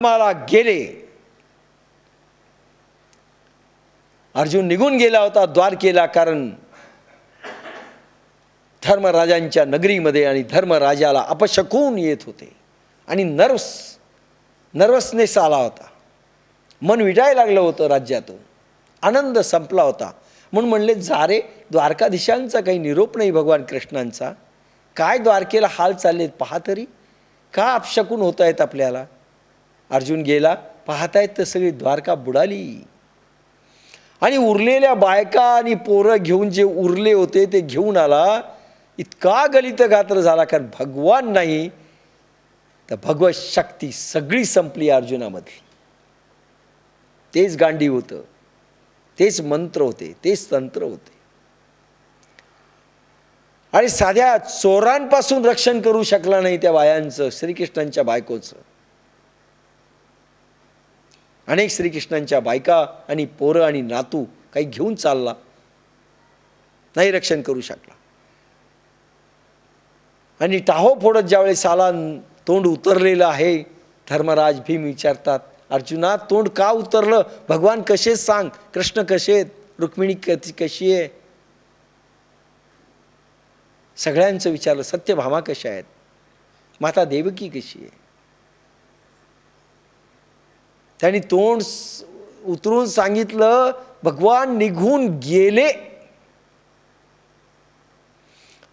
मला गेले. अर्जुन निघून गेला होता द्वारकेला, कारण धर्मराजांच्या नगरीमध्ये आणि धर्मराजाला अपशकून येत होते आणि नर्वसनेस आला होता. मन विटायला लागलं होतं राज्यातून, आनंद संपला होता. म्हणून म्हणले, जा रे, द्वारकाधीशांचा काही निरोप नाही भगवान कृष्णांचा. काय द्वारकेला हाल चाललेत पहा तरी, का अपशकून होत आहेत आपल्याला. अर्जुन गेला, पाहतायत तर सगळी द्वारका बुडाली आणि उरलेल्या बायका आणि पोरं घेऊन जे उरले होते ते घेऊन आला. इतका गलित गात्र झाला, कारण भगवान नाही तर भगवत शक्ती सगळी संपली अर्जुनामधली. तेच गांडीव होतं, तेच मंत्र होते, तेच तंत्र होते. आणि साध्या चोरांपासून रक्षण करू शकला नाही त्या बायांचं, श्रीकृष्णांच्या बायकोचं. अनेक श्रीकृष्णांच्या बायका आणि पोरं आणि नातू काही घेऊन चालला, नाही रक्षण करू शकला. आणि टाहो फोडत ज्यावेळेस आला, तोंड उतरलेलं आहे. धर्मराज भीम विचारतात, अर्जुना तोंड का उतरलं? भगवान कसे सांग, कृष्ण कसे आहेत, रुक्मिणी कशी आहे, सगळ्यांचं विचारलं. सत्यभामा कशा आहेत, माता देवकी कशी आहे. त्यांनी तोंड उतरून सांगितलं, भगवान निघून गेले.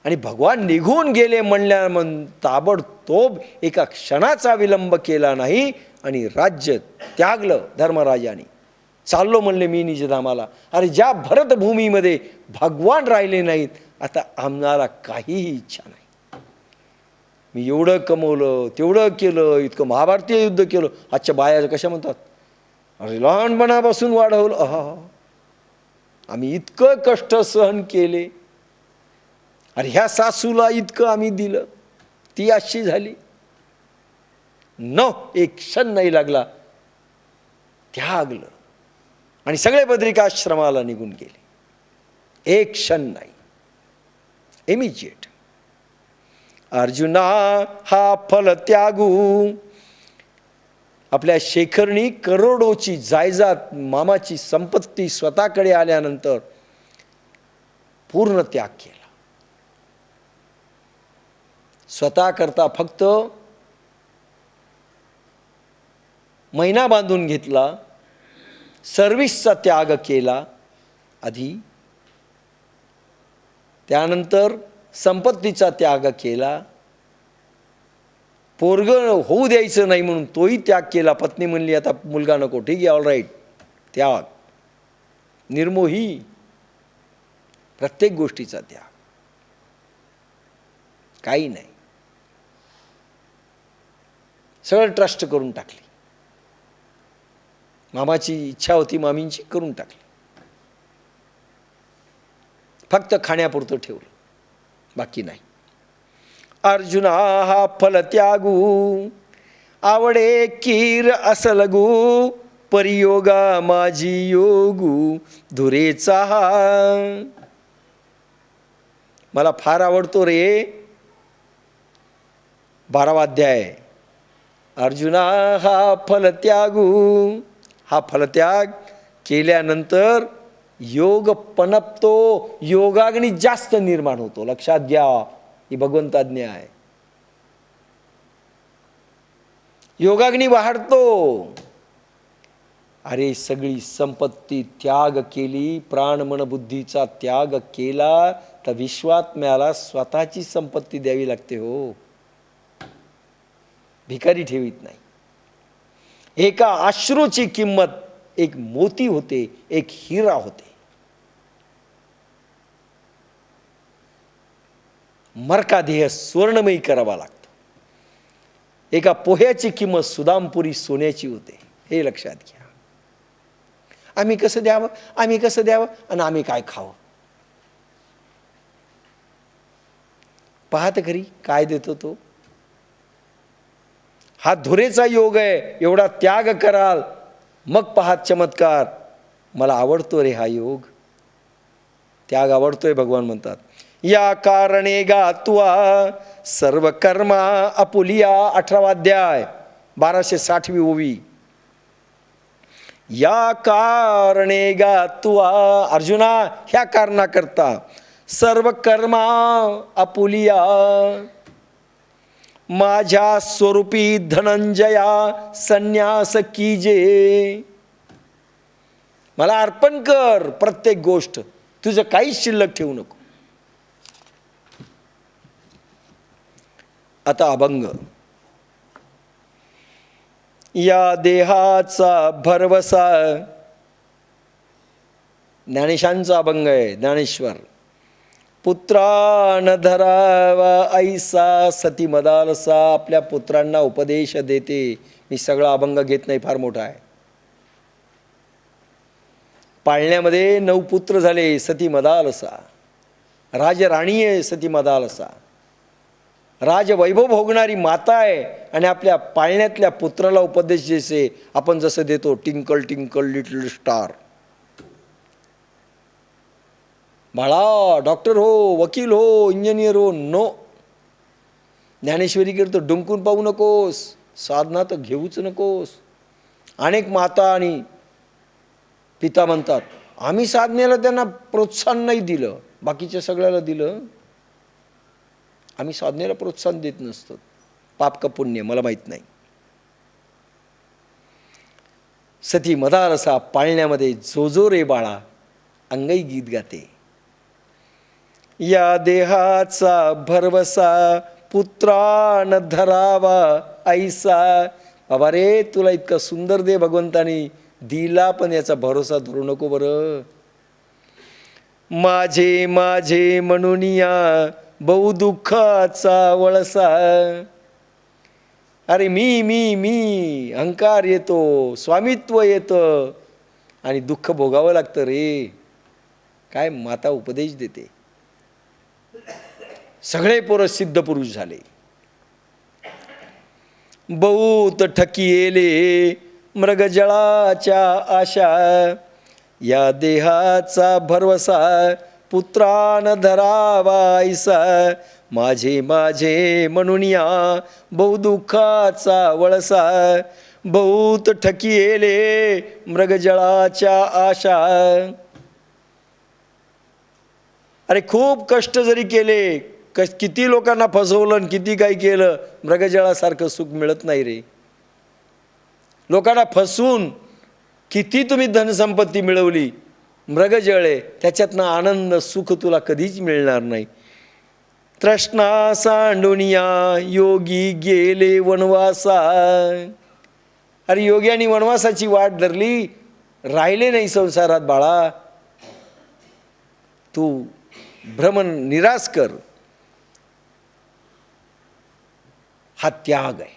आणि भगवान निघून गेले म्हणल्यावर ताबडतोब एका क्षणाचा विलंब केला नाही आणि राज्य त्यागलं धर्मराजाने. चाललो म्हणले मी निजधामाला. अरे ज्या भरतभूमीमध्ये भगवान राहिले नाहीत, आता आम्हाला काहीही इच्छा नाही. मी एवढं कमवलं, तेवढं केलं, इतकं महाभारतीय युद्ध केलं. आजच्या बाया कशा म्हणतात, अरे लहानपणापासून वाढवलं, आम्ही इतकं कष्ट सहन केले, अरे ह्या सासूला इतकं आम्ही दिलं, ती अशी झाली. एक क्षण नाही लागला, त्यागलं आणि सगळे बद्रिकाश्रमाला निघून गेले. एक क्षण नाही, इमिजिएट. अर्जुना हा फल त्यागू. आपल्या शेखरणी करोडोची जायजात, मामाची संपत्ती स्वतःकडे आल्यानंतर पूर्ण त्याग केला. स्वतः करता फक्त महिना बांधून घेतला, सर्व्हिसचा त्याग केला आधी, त्यानंतर संपत्तीचा त्याग केला. पोरग होऊ द्यायचं नाही म्हणून तोही त्याग केला. पत्नी म्हणली आता मुलगा नको, ठीक आहे, ऑल राईट, त्याग. निर्मोही, प्रत्येक गोष्टीचा त्याग, काही नाही. सगळं ट्रस्ट करून टाकली. मामाची इच्छा होती मामींची, करून टाकली. फक्त खाण्यापुरतं ठेवलं, बाकी नाही. अर्जुना हा फल त्यागू, आवडे कीर असलगू, परियोगा माझी योगू धुरेचा हा. मला फार आवडतो रे 12वा अध्याय. अर्जुना हा फल त्यागू, हा फलत्याग केल्यानंतर योग पनपतो, योगाग्नी जास्त निर्माण होतो. लक्षात घ्या, ही भगवंताज्ञा आहे. योगाग्नी वाढतो. अरे सगळी संपत्ती त्याग केली, प्राण मन बुद्धीचा त्याग केला, तर विश्वात्म्याला स्वतःची संपत्ती द्यावी लागते हो, भिकारी ठेवीत नाही. एका अश्रूची किंमत एक मोती होते, एक हिरा होते. मर्कादेह स्वर्णमयी करावा लागतो. एका पोह्याची किंमत सुदामपुरी सोन्याची होते. हे लक्षात घ्या. आम्ही कसं द्यावं, आम्ही कसं द्यावं, आणि आम्ही काय खावं. पाहत खरी काय देतो तो. हा धुरेचा योग आहे. एवढा त्याग कराल मग पाहात चमत्कार. मला आवडतो रे हा योग, त्याग आवडतोय. भगवान म्हणतात, या कारणे गात्वा सर्व कर्मा आपुलिया. 18वा अध्याय. 1260वी ओवी. या कारणे गात्वा, अर्जुना ह्या कारणाकरता सर्व कर्मा आपुलिया, माझ्या स्वरूपी धनंजया संन्यास कीजे. मला अर्पण कर प्रत्येक गोष्ट, तुझं काहीच शिल्लक ठेवू नको. आता अभंग. या देहाचा भरवसा, ज्ञानेशांचा अभंग आहे. ज्ञानेश्वर. पुत्रा न धरावा ऐसा सती मदालसा, आपल्या पुत्रांना उपदेश देते. मी सगळा अभंग घेत नाही, फार मोठा आहे. पाळण्यामध्ये 9 पुत्र झाले सती मदालसा. राजराणी आहे सती मदालसा. राजवैभव भोगणारी माता आहे आणि आपल्या पाळण्यातल्या पुत्राला उपदेश देते. आपण जसं देतो टिंकल टिंकल लिटल स्टार, बाळा डॉक्टर हो, वकील हो, इंजिनियर हो. नो. ज्ञानेश्वरी करतो डुंकून पाहू नकोस, साधना तर घेऊच नकोस. अनेक माता आणि पिता म्हणतात आम्ही साधनेला त्यांना प्रोत्साहन नाही दिलं, बाकीच्या सगळ्याला दिलं, आम्ही साधनेला प्रोत्साहन देत नसतो. पाप का पुण्य मला माहीत नाही. सती मदालसा पाळण्यामध्ये जो जो रे बाळा अंगई गीत गाते. या देहाचा भरवसा पुत्रा न धरावा ऐसा. बाबा रे, तुला इतका सुंदर दे भगवंतानी दिला, पण याचा भरोसा धरू नको बरं. माझे माझे म्हणून या बहु दुःखाचा वळसा. अरे मी मी मी अहंकार येतो, स्वामित्व येतं आणि दुःख भोगावं लागतं रे. काय माता उपदेश देते. सगळे पोरं सिद्ध पुरुष झाले. बहुत ठकियेले मृगजळाच्या आशा, या देहाचा भरवसा पुत्रान धरावा ऐसा. माझे माझे म्हणून या बहु दुःखाचा वळसा. बहुत ठकियेले मृगजळाच्या आशा. अरे खूप कष्ट जरी केले, किती लोकांना फसवलं आणि किती काही केलं, मृगजळासारखं सुख मिळत नाही रे. लोकांना फसवून किती तुम्ही धनसंपत्ती मिळवली, मृगजळ आहे, त्याच्यातनं आनंद सुख तुला कधीच मिळणार नाही. तृष्णा सांडुनिया योगी गेले वनवासा. अरे योग्यानी वनवासाची वाट धरली, राहिले नाही संसारात बाळा. तू भ्रमण निराश कर. हा त्याग आहे,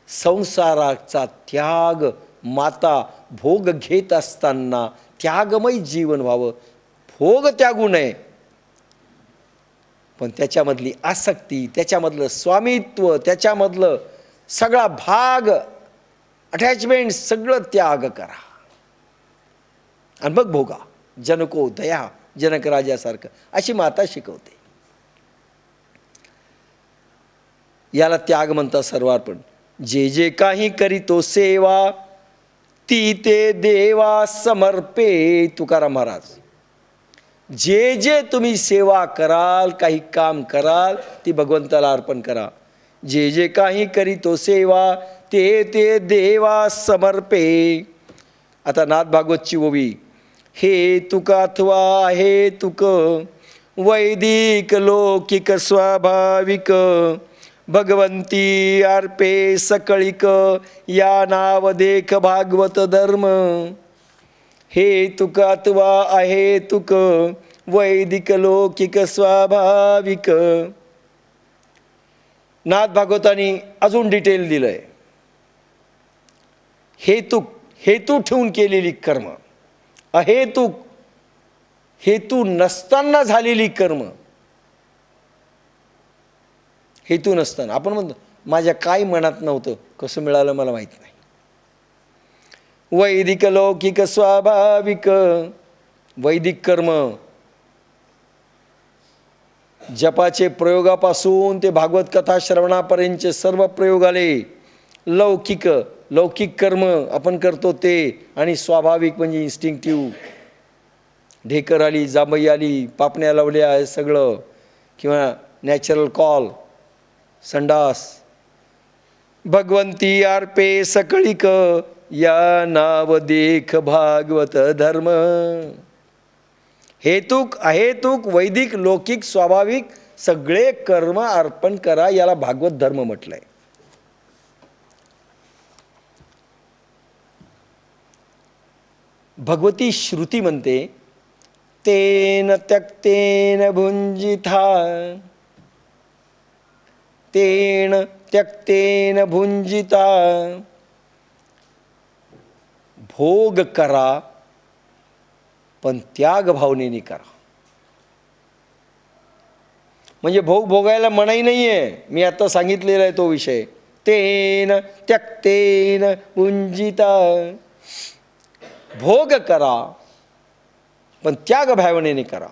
संसाराचा त्याग. माता भोग घेत असताना त्यागमय जीवन व्हावं. भोग त्यागू नये, पण त्याच्यामधली आसक्ती, त्याच्यामधलं स्वामित्व, त्याच्यामधलं सगळा भाग, अटॅचमेंट सगळं त्याग करा आणि मग भोगा. जनको दया, जनक राजासारखं, अशी माता शिकवते. याला त्याग म्हणतात सर्वार्पण. जे जे काही करीतो सेवा ती ते देवा समर्पे. तुकाराम महाराज. जे जे तुम्ही सेवा कराल, काही काम कराल, ती भगवंताला अर्पण करा. जे जे काही करीतो सेवा ते ते देवा समर्पे. आता नाथ भागवतची ओवी. हे तुका अथवा हे तुक वैदिक लौकिक स्वाभाविक भगवंती अर्पे सकळिक या नाव देख भागवत धर्म. हे तुक अथवा आहे तुक वैदिक लौकिक स्वाभाविक. नाथ भागवतानी अजून डिटेल दिलंय. हेतू ठेवून केलेली कर्म, अहेतुक हेतू नसताना झालेली कर्म. हेतू नसताना आपण म्हणतो माझ्या काय मनात नव्हतं, कसं मिळालं मला माहीत नाही. वैदिक लौकिक स्वाभाविक. वैदिक कर्म, जपाचे प्रयोगापासून ते भागवत कथा श्रवणापर्यंतचे सर्व प्रयोग आले. लौकिक कर्म आपण करतो ते, आणि स्वाभाविक म्हणजे इन्स्टिंक्टिव्ह, ढेकर आली, जांभई आली, पापण्या लावल्या, हे सगळं, किंवा नॅचरल कॉल, संडास. भगवंती अर्पे सकळिक, या नाव देख भागवत धर्म. हेतुक अहेतुक वैदिक लौकिक स्वाभाविक सगळे कर्म अर्पण करा, याला भागवत धर्म म्हटलंय. भगवती श्रुती म्हणते, तेन त्यक्तेन भुंजिथा, तेन त्यक्तेन भुंजिता, भोग करा पण त्याग भावनेने करा. म्हणजे भोग भोगायला मनाई नाही आहे, मी आता सांगितलेला आहे तो विषय. तेन त्यक्तेन भुंजिता, भोग करा पण त्याग भावनेने करा.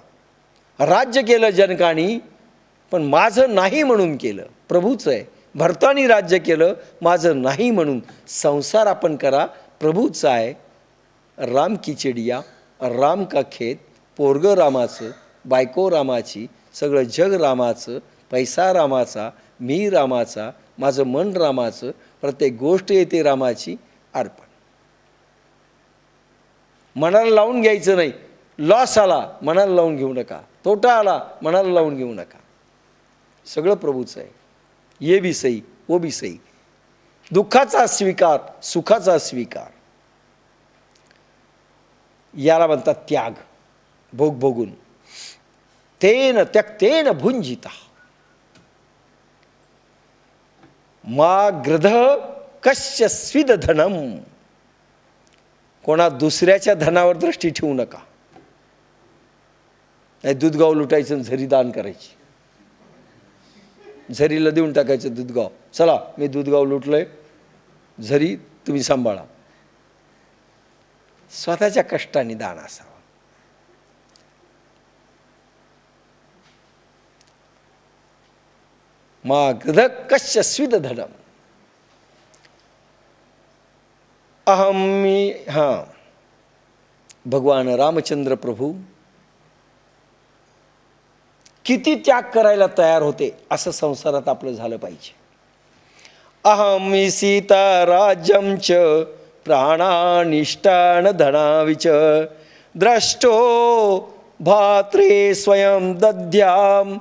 राज्य केलं जनकानी, पण माझं नाही म्हणून केलं. प्रभूचं आहे. भरतानी राज्य केलं, माझं नाही म्हणून. संसार आपण करा, प्रभूचा आहे. राम की चिडिया, राम का खेत, पोरग रामाचं, बायको रामाची, सगळं जग रामाचं, पैसा रामाचा, मी रामाचा, माझं मन रामाचं, प्रत्येक गोष्ट येते रामाची. अर्पण मनाला लावून घ्यायचं नाही. लॉस आला मनाला लावून घेऊ नका, तोटा आला मनाला लावून घेऊ नका. सगळं प्रभूचं आहे. ये भी सही वो भी सही. दुःखाचा स्वीकार, सुखाचा स्वीकार, याला म्हणतात त्याग. भोग भोगून. तेन त्यक्तेन भुंजिता, मा गृध कस्य स्विद धनम. कोणा दुसऱ्याच्या धनावर दृष्टी ठेवू नका. नाही दूधगाव लुटायचं, झरी दान करायची, झरीला देऊन टाकायचं दूधगाव. चला मी दूधगाव लुटलंय, झरी तुम्ही सांभाळा. स्वतःच्या कष्टाने दान असावं. मा गृध कस्य स्विद धनम. अहम भगवान रामचंद्र प्रभू किती त्याग करायला तयार होते, असं संसारात आपलं झालं पाहिजे. अहम सीता राज्यम च प्राणानिष्टान धनाविच, द्रष्टो भात्रे स्वयं दद्याम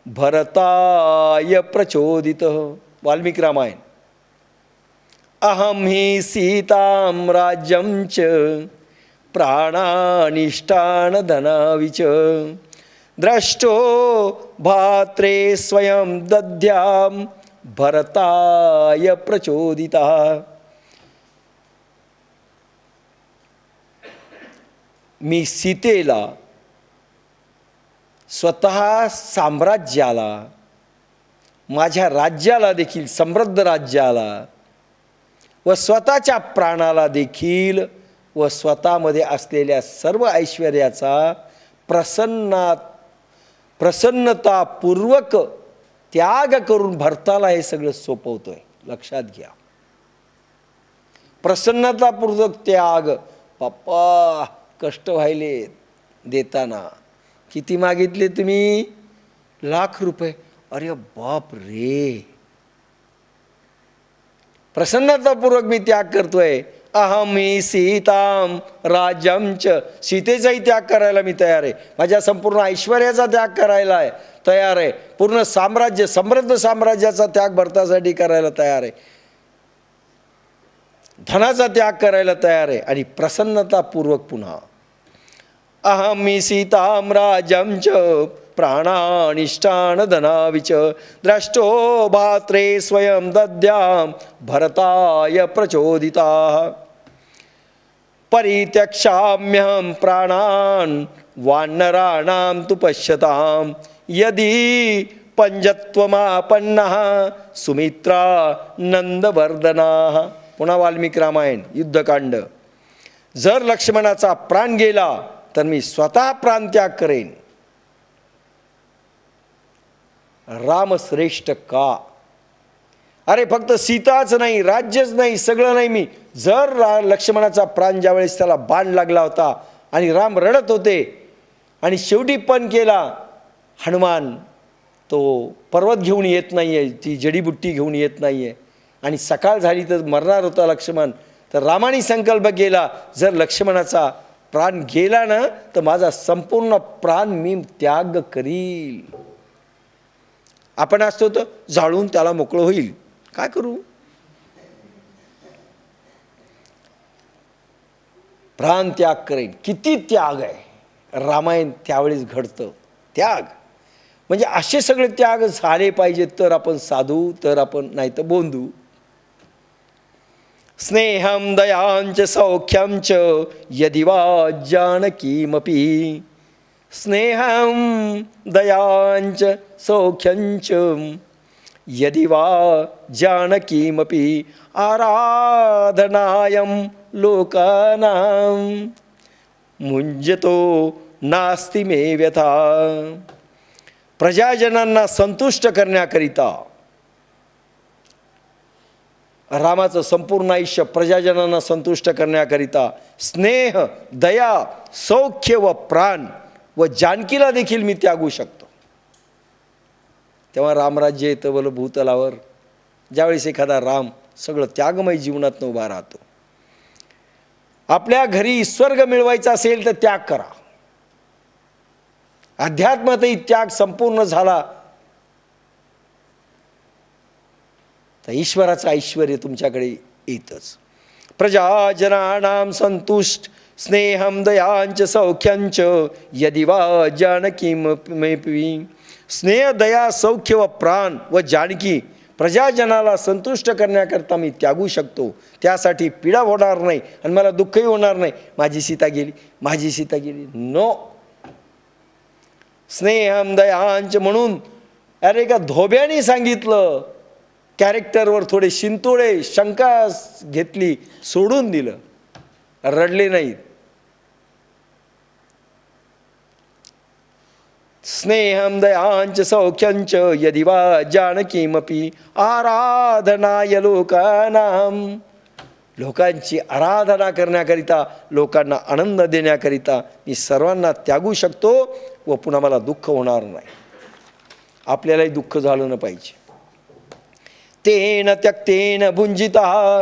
भरताय प्रचोदित. वाल्मिकी रामायण. अहम ही सीताम राज्यम च प्राणानिष्टान धनाविच, द्रष्टो भात्रे स्वयं दद्याम भरताय प्रचोदिता. मी सीतेला, स्वतः साम्राज्याला, माझ्या राज्याला देखील, समृद्ध राज्याला व स्वतःच्या प्राणाला देखील व स्वतःमध्ये असलेल्या सर्व ऐश्वर्याचा प्रसन्नतापूर्वक त्याग करून भरताला हे सगळं सोपवतोय. लक्षात घ्या. प्रसन्नतापूर्वक त्याग. पप्पा कष्ट व्हायले देताना. किती मागितले तुम्ही? ₹1,00,000. अरे बाप रे. प्रसन्नतापूर्वक मी त्याग करतोय. अहमी सीताम राज्यमच. सीतेचाही त्याग करायला मी तयार आहे. माझ्या संपूर्ण ऐश्वर्याचा त्याग करायला तयार आहे. पूर्ण साम्राज्य, समृद्ध साम्राज्याचा त्याग भरतासाठी करायला तयार आहे. धनाचा त्याग करायला तयार आहे. आणि प्रसन्नतापूर्वक पुन्हा अहमी सीताम राज्यमच प्राणानिष्टान धनाविच, द्रष्टो भात्रे स्वयं दद्याम भरताय प्रचोदिता. परित्यक्षाम्यहं प्राणान् वानराणां तु पश्यतां, यदि पंजत्वमापन्नः सुमित्रा नंदवर्धनाः. पुन्हा वाल्मिकी रामायण युद्धकांड. जर लक्ष्मणाचा प्राण गेला तर मी स्वतः प्राणत्याग करेन. रामश्रेष्ठ का? अरे फक्त सीताच नाही, राज्यच नाही, सगळं नाही मी. जर लक्ष्मणाचा प्राण ज्यावेळेस त्याला बाण लागला होता आणि राम रडत होते आणि शेवटी पण केला, हनुमान तो पर्वत घेऊन येत नाही आहे, ती जडीबुट्टी घेऊन येत नाही आहे आणि सकाळ झाली तर मरणार होता लक्ष्मण. तर रामाने संकल्प केला, जर लक्ष्मणाचा प्राण गेला ना तर माझा संपूर्ण प्राण मी त्याग करील. आपण असतो तर जाळून त्याला मोकळं होईल, काय करू. प्राण त्याग करेन. किती त्याग आहे रामायण त्यावेळेस घडतं. त्याग म्हणजे असे सगळे त्याग झाले पाहिजेत तर आपण साधू, तर आपण नाही तर बोंधू. स्नेहम दयांच सौख्यंच यदि वा जानकीमपि. स्नेहम दयांच सौख्यंच यदि वा जानकीमपि. आराधनायं लोकानां मुंजतो नास्ति मे व्यथा. प्रजाजनांना संतुष्ट करण्याकरिता रामाचं संपूर्ण आयुष्य प्रजाजनांना संतुष्ट करण्याकरिता स्नेह, दया, सौख्य व प्राण व जानकीला देखील मी त्यागू शकतो. तेव्हा रामराज्य येतं बोल भूतलावर. ज्यावेळेस एखादा राम सगळं त्यागमय जीवनात उभा राहतो. आपल्या घरी स्वर्ग मिळवायचा असेल तर त्याग करा. अध्यात्मातही त्याग संपूर्ण झाला तर ईश्वराचं ऐश्वर्य तुमच्याकडे येतच. प्रजाजनानां संतुष्ट स्नेहम दयांच सौख्यंच यदि वा जानकीमपि. स्नेह, दया, सौख्य व प्राण व जानकी प्रजाजनाला संतुष्ट करण्याकरता मी त्यागू शकतो. त्यासाठी पीडा होणार नाही आणि मला दुःखही होणार नाही. माझी सीता गेली, माझी सीता गेली. नो. स्नेहम दयांच म्हणून अरे का धोब्याने सांगितलं, कॅरेक्टरवर थोडे शिंतोडे शंका घेतली, सोडून दिलं, रडले नाहीत. स्नेहम दयांच सौख्यंच यदि वा जानकीमपि. आराधनाय लोकानां. लोकांची आराधना करण्याकरिता, लोकांना आनंद देण्याकरिता मी सर्वांना त्यागू शकतो व पुन्हा मला दुःख होणार नाही. आपल्यालाही दुःख झालं न पाहिजे. तेन त्यक्तेन भुंजितः